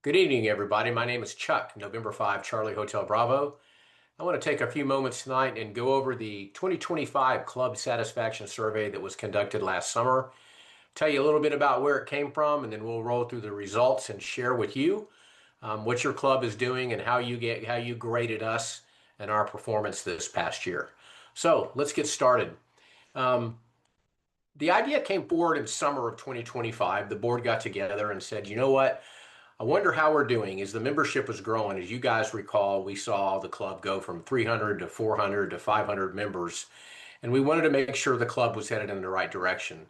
Good evening, everybody. My name is Chuck, November 5, Charlie Hotel Bravo. I want to take a few moments tonight and go over the 2025 Club Satisfaction Survey that was conducted last summer. Tell you a little bit about where it came from, and then we'll roll through the results and share with you what your club is doing and how you graded us and our performance this past year. So let's get started. Um, the idea came forward in summer of 2025. The board got together and said, you know what? I wonder how we're doing as the membership was growing. As you guys recall, we saw the club go from 300 to 400 to 500 members, and we wanted to make sure the club was headed in the right direction.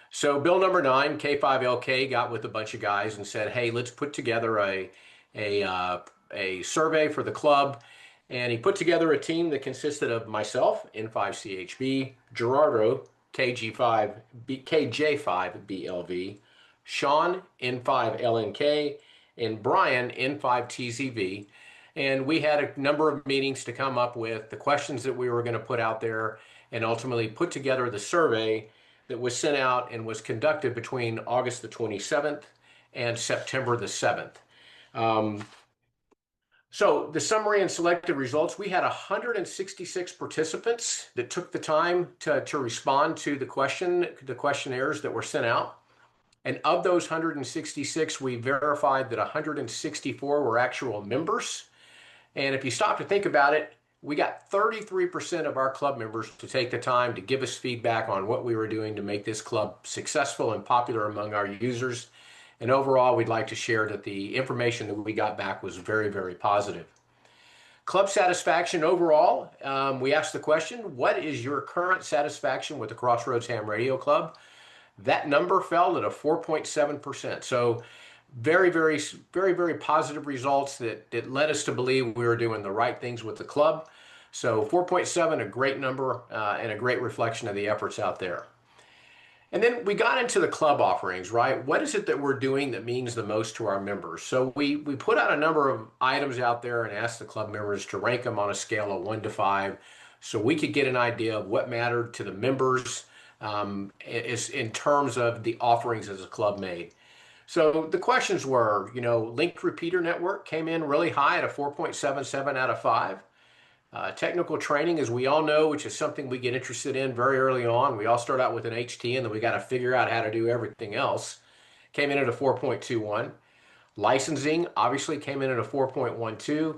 So Bill number 9, K5LK, got with a bunch of guys and said, "Hey, let's put together a survey for the club." And he put together a team that consisted of myself, N5CHB, Gerardo, KJ5BLV, Sean, N5LNK, and Brian, N5TZV. And we had a number of meetings to come up with the questions that we were going to put out there and ultimately put together the survey that was sent out and was conducted between August the 27th and September the 7th. So the summary and selected results, we had 166 participants that took the time to respond to the questionnaires that were sent out. And of those 166, we verified that 164 were actual members. And if you stop to think about it, we got 33% of our club members to take the time to give us feedback on what we were doing to make this club successful and popular among our users. And overall, we'd like to share that the information that we got back was very, very positive. Club satisfaction overall, we asked the question, what is your current satisfaction with the Crossroads Ham Radio Club? That number fell at a 4.7%. So very, very, very, very positive results that led us to believe we were doing the right things with the club. So 4.7, a great number and a great reflection of the efforts out there. And then we got into the club offerings, right? What is it that we're doing that means the most to our members? So we put out a number of items out there and asked the club members to rank them on a scale of 1 to 5 so we could get an idea of what mattered to the members is in terms of the offerings as a club made. So the questions were, linked repeater network came in really high at a 4.77 out of 5. Technical training, as we all know, which is something we get interested in very early on. We all start out with an HT and then we got to figure out how to do everything else. Came in at a 4.21. Licensing obviously came in at a 4.12.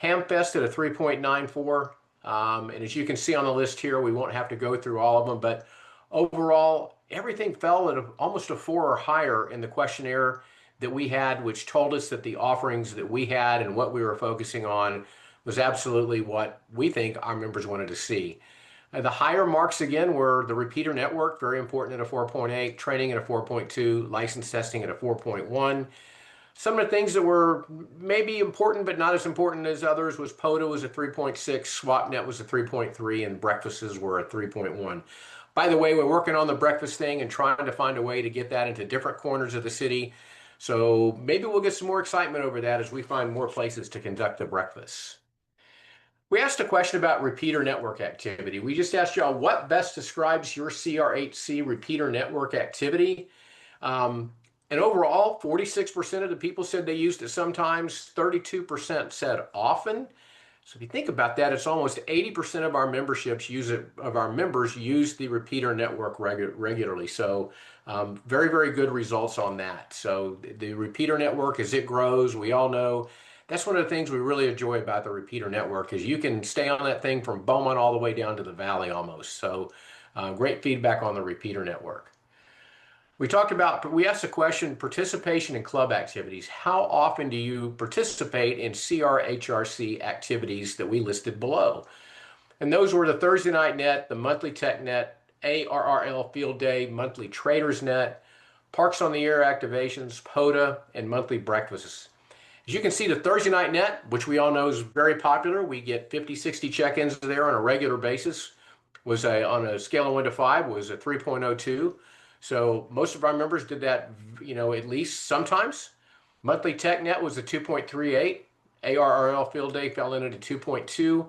Hamfest at a 3.94. And as you can see on the list here, we won't have to go through all of them, but overall, everything fell at almost a 4 or higher in the questionnaire that we had, which told us that the offerings that we had and what we were focusing on was absolutely what we think our members wanted to see. The higher marks again were the repeater network, very important at a 4.8, training at a 4.2, license testing at a 4.1. Some of the things that were maybe important but not as important as others was POTA was a 3.6, SwapNet was a 3.3, and breakfasts were a 3.1. By the way, we're working on the breakfast thing and trying to find a way to get that into different corners of the city. So maybe we'll get some more excitement over that as we find more places to conduct the breakfasts. We asked a question about repeater network activity. We just asked y'all what best describes your CRHC repeater network activity. And overall, 46% of the people said they used it sometimes, 32% said often. So if you think about that, it's almost 80% of our memberships members use the repeater network regularly. So very, very good results on that. So the repeater network, as it grows, we all know that's one of the things we really enjoy about the repeater network is you can stay on that thing from Beaumont all the way down to the valley almost. So great feedback on the repeater network. We asked the question, participation in club activities. How often do you participate in CRHRC activities that we listed below? And those were the Thursday Night Net, the monthly Tech Net, ARRL Field Day, monthly Traders Net, Parks on the Air activations, POTA, and monthly breakfasts. As you can see, the Thursday Night Net, which we all know is very popular, we get 50, 60 check-ins there on a regular basis, on a scale of 1 to 5, was a 3.02. So most of our members did that, at least sometimes. Monthly TechNet was a 2.38. ARRL Field Day fell in at a 2.2.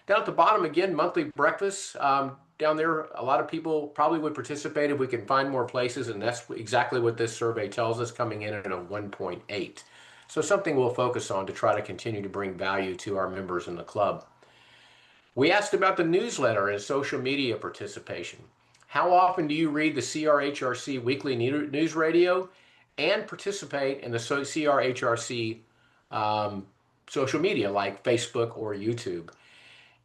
Down at the bottom again, monthly breakfast. Down there, a lot of people probably would participate if we can find more places, and that's exactly what this survey tells us, coming in at a 1.8. So something we'll focus on to try to continue to bring value to our members in the club. We asked about the newsletter and social media participation. How often do you read the CRHRC weekly news radio and participate in the CRHRC social media like Facebook or YouTube?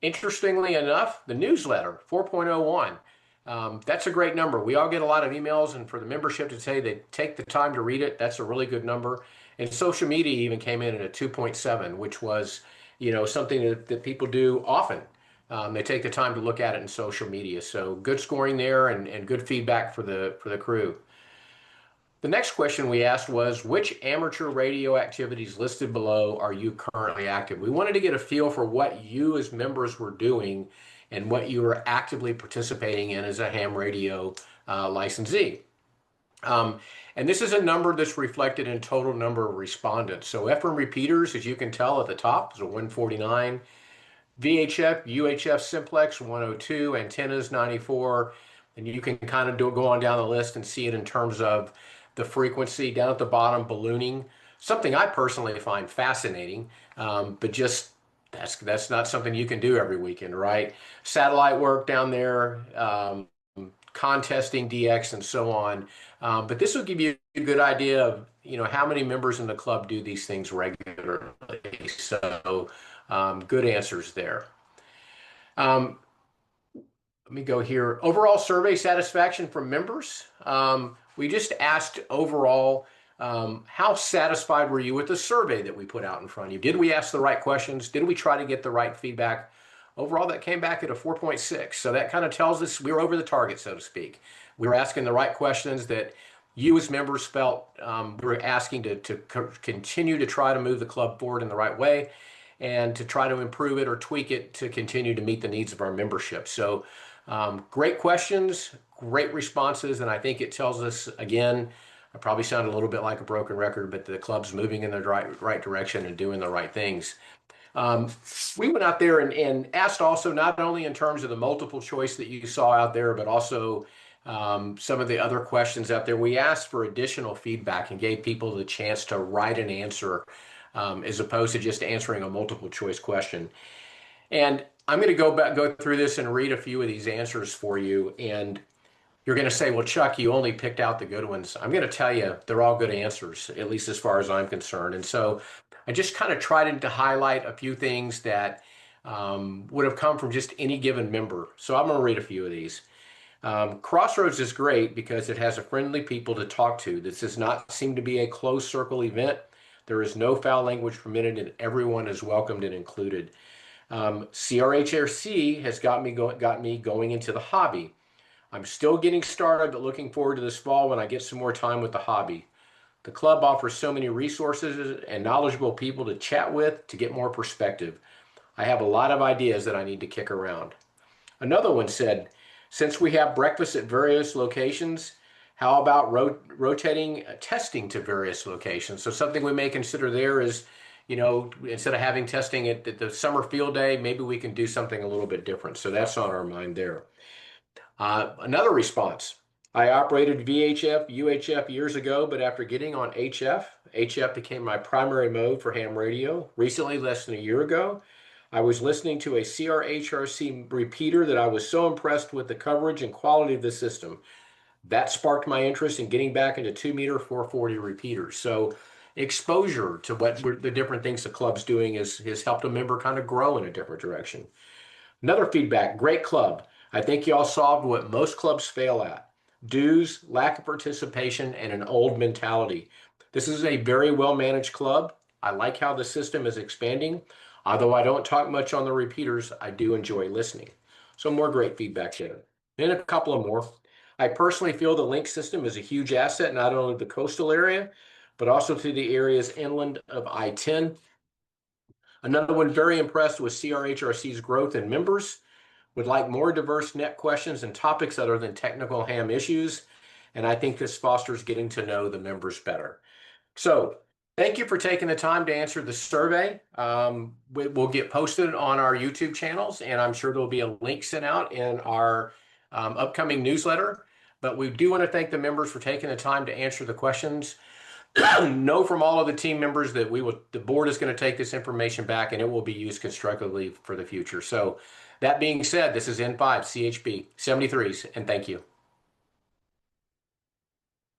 Interestingly enough, the newsletter, 4.01, that's a great number. We all get a lot of emails, and for the membership to say they take the time to read it, that's a really good number. And social media even came in at a 2.7, which was, something that people do often. They take the time to look at it in social media. So good scoring there and good feedback for the crew. The next question we asked was, which amateur radio activities listed below are you currently active? We wanted to get a feel for what you as members were doing and what you were actively participating in as a ham radio licensee. And this is a number that's reflected in total number of respondents. So FM repeaters, as you can tell at the top, is a 149. VHF, UHF simplex 102, antennas 94, and you can kind of go on down the list and see it in terms of the frequency down at the bottom, ballooning, something I personally find fascinating, but just that's not something you can do every weekend, right? Satellite work down there, contesting DX and so on. But this will give you a good idea of, how many members in the club do these things regularly. So good answers there. Let me go here. Overall survey satisfaction from members. We just asked overall, how satisfied were you with the survey that we put out in front of you? Did we ask the right questions? Did we try to get the right feedback? Overall, that came back at a 4.6. So that kind of tells us we were over the target, so to speak. We were asking the right questions that you as members felt we were asking to continue to try to move the club forward in the right way and to try to improve it or tweak it to continue to meet the needs of our membership. So great questions, great responses, and I think it tells us, again, I probably sound a little bit like a broken record, but the club's moving in the right direction and doing the right things. We went out there and asked also, not only in terms of the multiple choice that you saw out there, but also some of the other questions out there. We asked for additional feedback and gave people the chance to write an answer as opposed to just answering a multiple choice question. And I'm going to go through this and read a few of these answers for you. And you're going to say, well, Chuck, you only picked out the good ones. I'm going to tell you they're all good answers, at least as far as I'm concerned. And so I just kind of tried to highlight a few things that would have come from just any given member. So I'm going to read a few of these. Crossroads is great because it has a friendly people to talk to. This does not seem to be a closed circle event. There is no foul language permitted and everyone is welcomed and included. CRHRC has got me going into the hobby. I'm still getting started, but looking forward to this fall when I get some more time with the hobby. The club offers so many resources and knowledgeable people to chat with to get more perspective. I have a lot of ideas that I need to kick around. Another one said, since we have breakfast at various locations, how about rotating testing to various locations? So something we may consider there is, instead of having testing at the summer field day, maybe we can do something a little bit different. So that's on our mind there. Another response. I operated VHF, UHF years ago, but after getting on HF became my primary mode for ham radio. Recently, less than a year ago, I was listening to a CRHRC repeater that I was so impressed with the coverage and quality of the system. That sparked my interest in getting back into 2-meter 440 repeaters. So exposure to what the different things the club's doing has helped a member kind of grow in a different direction. Another feedback, great club. I think y'all solved what most clubs fail at. Dues, lack of participation, and an old mentality. This is a very well-managed club. I like how the system is expanding. Although I don't talk much on the repeaters, I do enjoy listening. So more great feedback there. Then a couple of more. I personally feel the link system is a huge asset, not only to the coastal area, but also to the areas inland of I-10. Another one, very impressed with CRHRC's growth in members. Would like more diverse net questions and topics other than technical ham issues. And I think this fosters getting to know the members better. So thank you for taking the time to answer the survey. We'll get posted on our YouTube channels, and I'm sure there'll be a link sent out in our upcoming newsletter. But we do want to thank the members for taking the time to answer the questions. know from all of the team members that the board is going to take this information back and it will be used constructively for the future. So that being said, this is N5 CHB 73s, and thank you.